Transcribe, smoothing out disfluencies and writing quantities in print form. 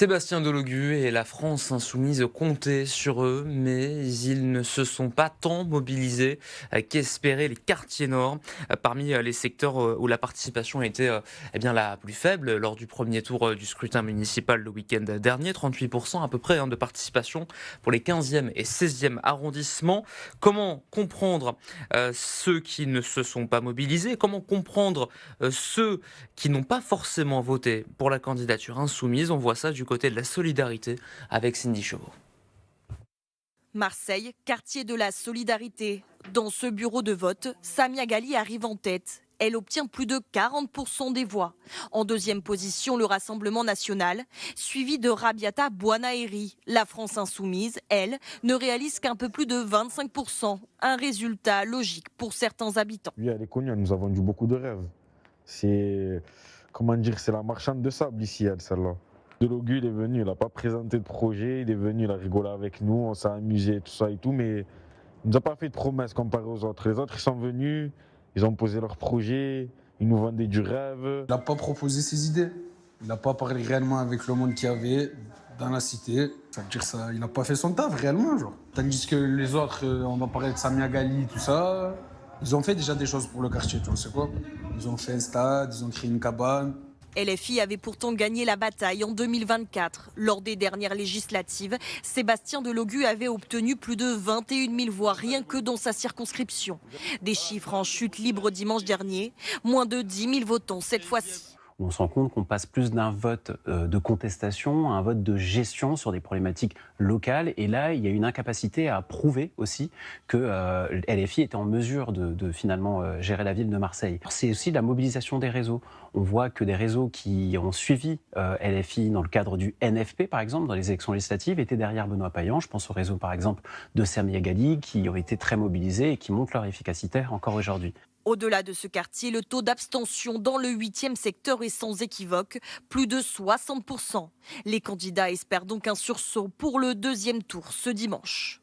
Sébastien Delogu et la France insoumise comptaient sur eux, mais ils ne se sont pas tant mobilisés qu'espéraient les quartiers nord. Parmi les secteurs où la participation était la plus faible lors du premier tour du scrutin municipal le week-end dernier, 38% à peu près de participation pour les 15e et 16e arrondissements. Comment comprendre ceux qui ne se sont pas mobilisés? Comment comprendre ceux qui n'ont pas forcément voté pour la candidature insoumise? On voit ça du côté de la solidarité avec Cindy Chauveau. Marseille, quartier de la solidarité. Dans ce bureau de vote, Samia Ghali arrive en tête. Elle obtient plus de 40% des voix. En deuxième position, le Rassemblement national, suivi de Rabiata Bouanaeri. La France insoumise, elle, ne réalise qu'un peu plus de 25%. Un résultat logique pour certains habitants. Oui, elle est connue, elle nous a vendu beaucoup de rêves. C'est, comment dire, c'est la marchande de sable ici, elle, celle-là. Delogu, il est venu, il n'a pas présenté de projet, il est venu, il a rigolé avec nous, on s'est amusé, tout ça et tout, mais il nous a pas fait de promesses comparé aux autres. Les autres, ils sont venus, ils ont posé leurs projets, ils nous vendaient du rêve. Il n'a pas proposé ses idées. Il n'a pas parlé réellement avec le monde qu'il y avait dans la cité. Ça veut dire ça, il n'a pas fait son taf réellement, genre. Tandis que les autres, on va parler de Samia Ghali, tout ça, ils ont fait déjà des choses pour le quartier, tu vois, c'est quoi? Ils ont fait un stade, ils ont créé une cabane. LFI avait pourtant gagné la bataille en 2024. Lors des dernières législatives, Sébastien Delogu avait obtenu plus de 21 000 voix rien que dans sa circonscription. Des chiffres en chute libre dimanche dernier, moins de 10 000 votants cette fois-ci. On se rend compte qu'on passe plus d'un vote de contestation à un vote de gestion sur des problématiques locales. Et là, il y a une incapacité à prouver aussi que LFI était en mesure de finalement gérer la ville de Marseille. C'est aussi la mobilisation des réseaux. On voit que des réseaux qui ont suivi LFI dans le cadre du NFP, par exemple, dans les élections législatives, étaient derrière Benoît Payan. Je pense au réseau, par exemple, de Samia Ghali, qui ont été très mobilisés et qui montrent leur efficacité encore aujourd'hui. Au-delà de ce quartier, le taux d'abstention dans le 8e secteur est sans équivoque, plus de 60%. Les candidats espèrent donc un sursaut pour le deuxième tour ce dimanche.